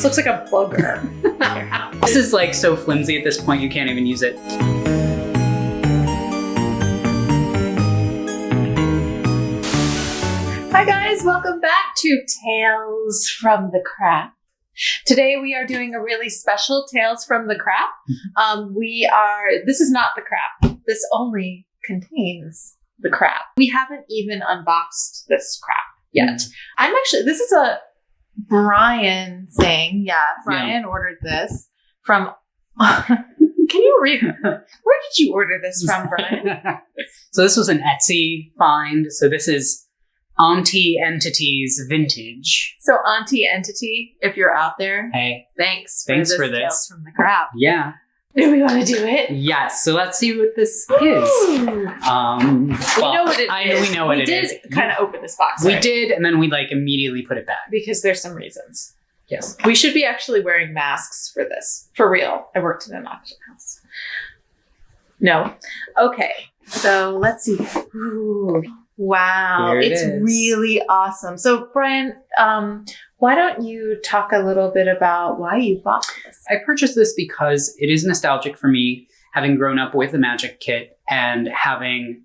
This looks like a booger. This is like so flimsy at this point you can't even use it. Hi guys, welcome back to Tales from the Crap. Today we are doing a really special Tales from the Crap. This is not the crap. This only contains the crap. We haven't even unboxed this crap yet. This is a Brian thing. Yeah, Brian ordered this from, can you read? Where did you order this from, Brian? So this was an Etsy find. So this is Auntie Entity's Vintage. So Auntie Entity, if you're out there, hey, thanks for this. Tales from the Crap. Yeah. Do we want to do it? Yes. So let's see what this is. We know what it is. We know what it is. We did kind of open this box. We right? did, and then we immediately put it back. Because there's some reasons. Yes. We should be actually wearing masks for this. For real. I worked in an auction house. No. Okay. So let's see. Ooh. Wow. It's really awesome. So Brian, why don't you talk a little bit about why you bought this? I purchased this because it is nostalgic for me, having grown up with the Magic Kit and having,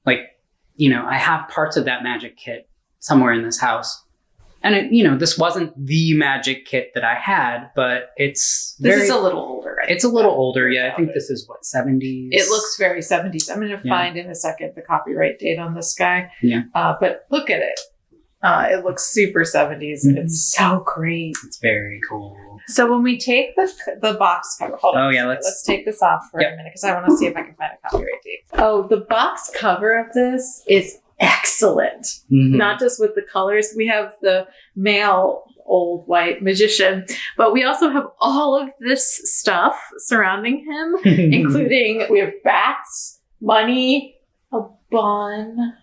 I have parts of that Magic Kit somewhere in this house. And this wasn't the Magic Kit that I had, but this is a little older. It's a little older, yeah. I think this is 70's. It looks very 70s. I'm going to find in a second the copyright date on this guy. Yeah. But look at it. It looks super 70s. Mm-hmm. It's so great. It's very cool. So when we take the box cover, hold on. Oh, yeah, let's take this off for a minute because I want to see if I can find a copyright date. Oh, the box cover of this is excellent. Mm-hmm. Not just with the colors. We have the male old white magician, but we also have all of this stuff surrounding him, including we have bats, money, a bun.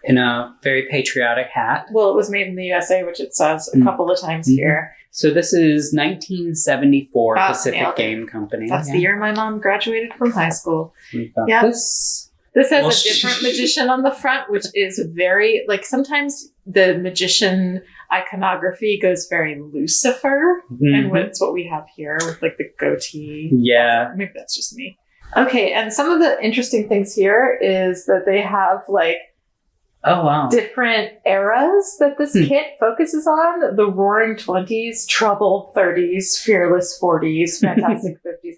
In a very patriotic hat. Well, it was made in the USA, which it says a couple of times here. So this is 1974 Pacific Game Company. That's the year my mom graduated from high school. We've got this. This has a different magician on the front, which is very, sometimes the magician iconography goes very Lucifer, and it's what we have here with, the goatee. Yeah. Maybe that's just me. Okay, and some of the interesting things here is that they have, oh, wow. different eras that this kit focuses on. The Roaring 20s, Troubled 30s, Fearless 40s, Fantastic 50s.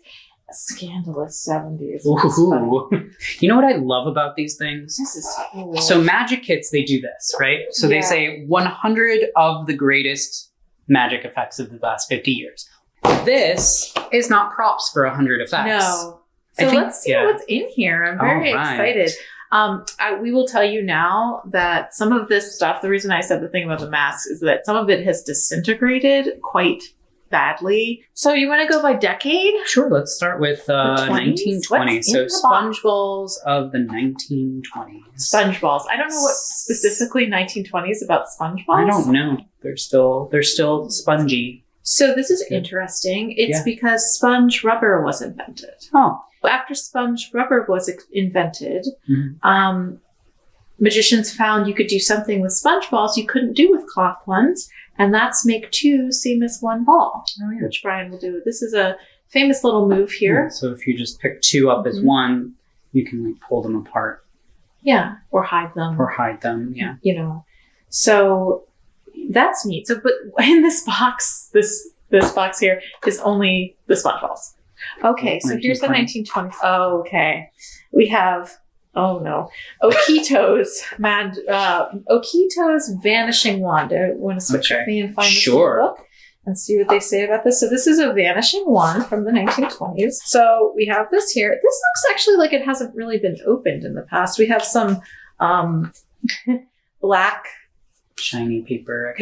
Scandalous 70s. Ooh. You know what I love about these things? This is cool. So Magic Kits, they do this, right? So they say 100 of the greatest magic effects of the last 50 years. This is not props for 100 effects. No. So let's see what's in here. I'm very excited. We will tell you now that some of this stuff, the reason I said the thing about the mask is that some of it has disintegrated quite badly. So you want to go by decade? Sure, let's start with 1920. So sponge balls of the 1920s. Sponge balls. I don't know what specifically 1920s about sponge balls. I don't know. They're still spongy. So this is interesting. It's because sponge rubber was invented. Oh. After sponge rubber was invented, magicians found you could do something with sponge balls you couldn't do with cloth ones. And that's make two seem as one ball, which Brian will do. This is a famous little move here. Yeah, so if you just pick two up as one, you can pull them apart. Yeah, or hide them. Yeah. So that's neat. So, but in this box, this box here is only the sponge balls. Okay, so here's the 1920s. Oh, okay. We have... Oh no. Okito's Vanishing Wand. I want to switch with me and find this book and see what they say about this. So this is a Vanishing Wand from the 1920s. So we have this here. This looks actually like it hasn't really been opened in the past. We have some black shiny paper.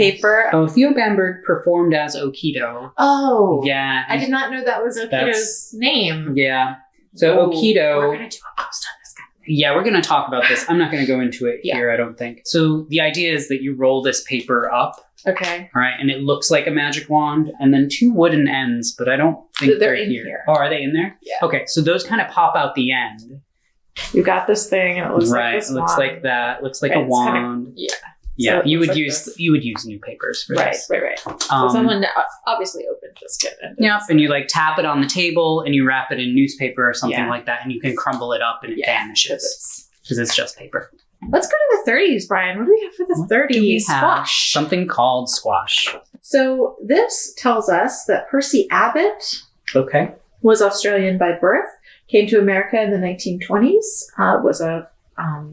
Oh, Theo Bamberg performed as Okito. Oh. Yeah. I did not know that was Okito's name. Yeah. So Okito. We're going to do a post on this guy. Yeah, we're going to talk about this. I'm not going to go into it here, I don't think. So the idea is that you roll this paper up. Okay. All right, and it looks like a magic wand, and then two wooden ends, but I don't think they're in here. Oh, are they in there? Yeah. Okay, so those kind of pop out the end. You got this thing, and it looks like this it looks wand. like that. Looks like a wand. Yeah. Yeah, So it you looks would like use this. you would use new papers for Right. this. So someone obviously opened this kit. Yep, and you like tap it on the table and you wrap it in newspaper or something Yeah. like that, and you can crumble it up and it vanishes because it's just paper. Let's go to the 30s, Brian. What do we have for the What do 30s? we have? Squash. Something called squash. So this tells us that Percy Abbott Okay. was Australian by birth, came to America in the 1920s, was a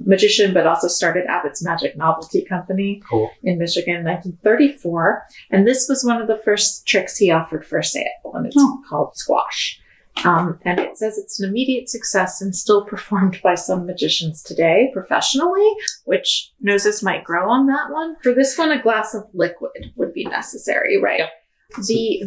magician, but also started Abbott's Magic Novelty Company Cool. in Michigan in 1934. And this was one of the first tricks he offered for sale, and it's called squash. And it says it's an immediate success and still performed by some magicians today professionally, which noses might grow on that one. For this one, a glass of liquid would be necessary, right? Yep.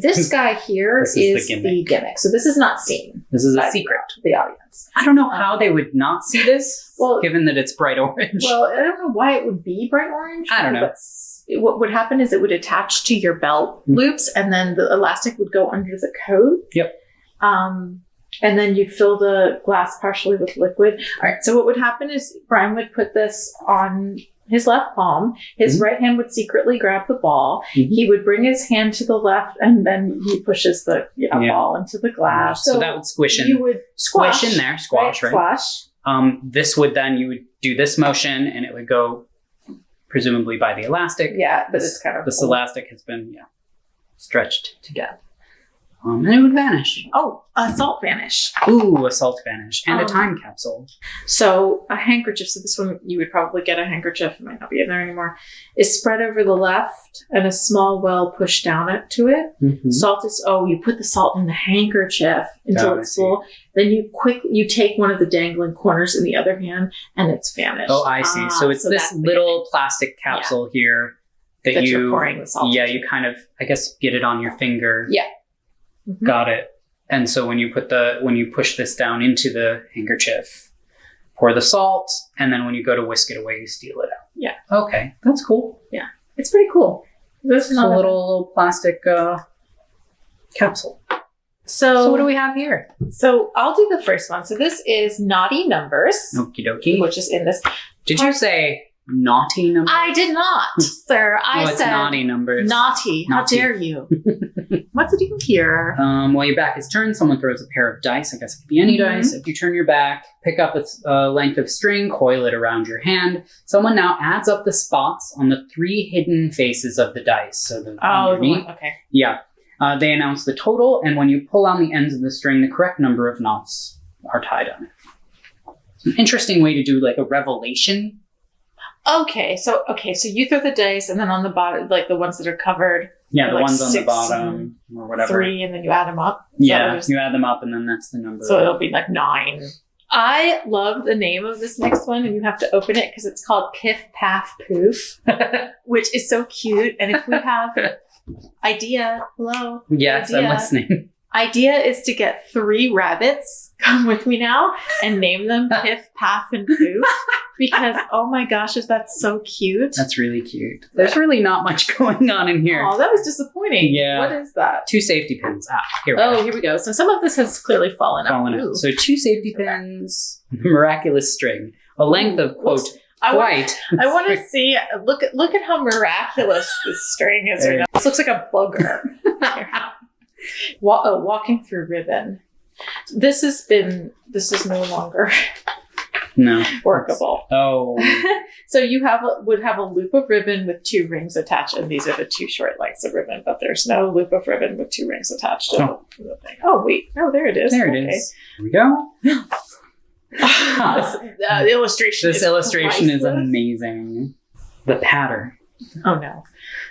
This guy here This is is the gimmick. So this is not seen This is by a secret. the audience. I don't know how they would not see this, Well- given that it's bright orange. Well, I don't know why it would be bright orange. I don't know. But what would happen is it would attach to your belt loops, and then the elastic would go under the coat. Yep. And then you'd fill the glass partially with liquid. All right. So what would happen is Brian would put this on his left palm. His right hand would secretly grab the ball. He would bring his hand to the left, and then he pushes the ball into the glass. So that would squish in. You would Squish in there. Squash, right? Squash. This would then, you would do this motion and it would go presumably by the elastic. Yeah, but it's kind of This cool. elastic has been stretched to death. And it would vanish. Oh, a salt vanish. Ooh, a salt vanish. And a time capsule. So a handkerchief, so this one you would probably get a handkerchief, it might not be in there anymore, is spread over the left and a small well pushed down to it. Mhm. Salt is, you put the salt in the handkerchief until Oh, I it's see. full. Then you take one of the dangling corners in the other hand and it's vanished. Oh, I see. So it's this that's the little plastic capsule here that that you, you're pouring the salt yeah, into. you kind of, I guess, get it on your finger. Yeah. Mhm. Got it. And so when you push this down into the handkerchief, pour the salt, and then when you go to whisk it away, you steal it out. Yeah. Okay, that's cool. It's pretty cool. This It's a little plastic capsule. So what do we have here? So I'll do the first one. So this is Naughty Numbers, Okie dokie. which is in this. Did you say naughty numbers? I did not, sir. I it's said naughty numbers. naughty. How Naughty. dare you? What did you hear? While your back is turned, someone throws a pair of dice. I guess it could be any Mhm. dice. If you turn your back, pick up a length of string, coil it around your hand. Someone now adds up the spots on the 3 hidden faces of the dice. So the underneath. Okay. Yeah. They announce the total, and when you pull on the ends of the string, the correct number of knots are tied on it. It's an interesting way to do like a revelation. Okay. So you throw the dice, and then on the bottom, like the ones that are covered, Yeah, Or the like ones on the 6 bottom or whatever. 3, and then you add them up. Is that Yeah, what it is? you add them up, and then that's the number. So it'll be like 9. I love the name of this next one, and you have to open it because it's called Piff Paff Poof, which is so cute. And if we have idea, hello. Yes, I'm idea. listening. Idea is to get 3 rabbits, come with me now, and name them Piff, Paff, and Poof. Because, oh my gosh, is that so cute? That's really cute. There's really not much going on in here. Oh, that was disappointing. Yeah. What is that? 2 safety pins. Here we Oh, go. here we go. So some of this has clearly fallen out. Fallen Ooh. out. So 2 safety pins, miraculous string, a length of, quote, Whoops. I white. want to see. Look at how miraculous this string is right now. This looks like a booger. Walking through ribbon. This is no longer No. workable. Oh. So you would have a loop of ribbon with 2 rings attached, and these are the 2 short lengths of ribbon. But there's no loop of ribbon with 2 rings attached to the thing. Oh wait, no, there it is. There it is. Here we go. The illustration. This illustration is priceless. amazing. The pattern. Oh no,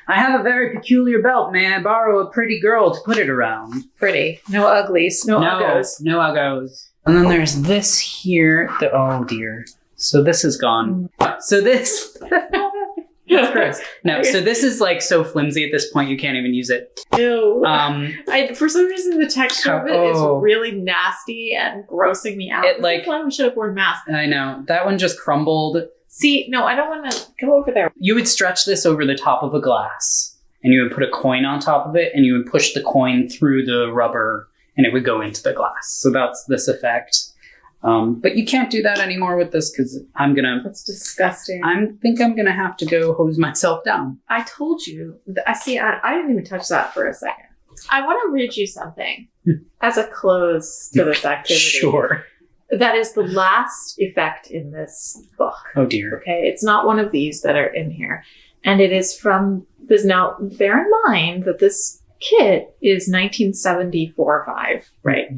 I have a very peculiar belt. May I borrow a pretty girl to put it around? pretty. No uglies. No uggos. No uggos. And then there's this here. Oh dear. So this is gone. So this. That's gross. No, so this is like so flimsy at this point you can't even use it. Ew. For some reason, the texture of it is really nasty and grossing me out. That's why we should have worn masks. I know. That one just crumbled. See, no, I don't want to go over there. You would stretch this over the top of a glass, and you would put a coin on top of it, and you would push the coin through the rubber, and it would go into the glass. So that's this effect. But you can't do that anymore with this because That's disgusting. I think I'm gonna have to go hose myself down. I told you. I didn't even touch that for a second. I want to read you something as a close to this activity. Sure. That is the last effect in this book. Oh dear. Okay, it's not one of these that are in here. And it is from this. Now, bear in mind that this kit is 1974-5, right?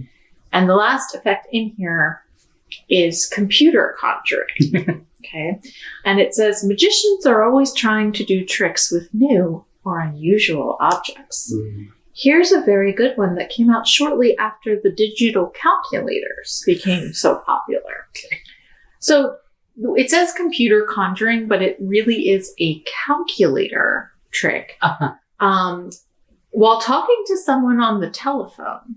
And the last effect in here is computer conjuring. Okay. And it says, magicians are always trying to do tricks with new or unusual objects. Here's a very good one that came out shortly after the digital calculators became so popular. So it says computer conjuring, but it really is a calculator trick. While talking to someone on the telephone.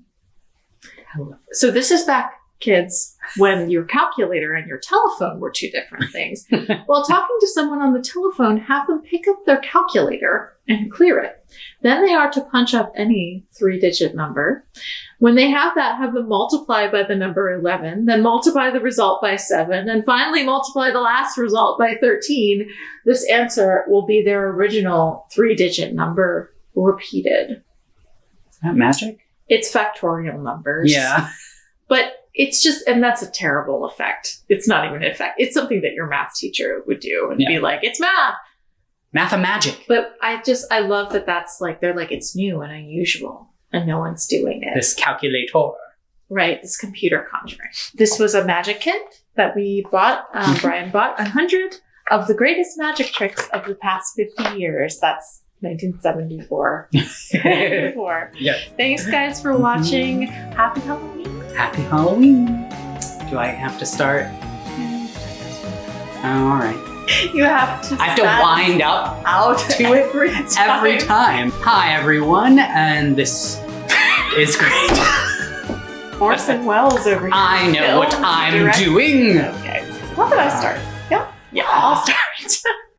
So this is back, kids, when your calculator and your telephone were two different things. While talking to someone on the telephone, have them pick up their calculator and clear it. Then they are to punch up any 3-digit number. When they have that, have them multiply by the number 11, then multiply the result by 7, and finally multiply the last result by 13. This answer will be their original 3-digit number repeated. Is that magic? It's factorial numbers. Yeah. But it's just, and that's a terrible effect. It's not even an effect. It's something that your math teacher would do and be like, it's math. Mathemagic. But I love that that's like, they're like, it's new and unusual and no one's doing it. This calculator. Right. This computer conjuring. This was a magic kit that we bought. Brian bought 100 of the greatest magic tricks of the past 50 years. That's 1974. Yes. Thanks, guys, for watching. Happy Halloween. Happy Halloween. Do I have to start? Oh, all right. You have to. I have to wind up out to it every time. Hi, everyone, and this is great. Orson Welles over here. I know what I'm doing. Okay. How did I start? Yeah. I'll start.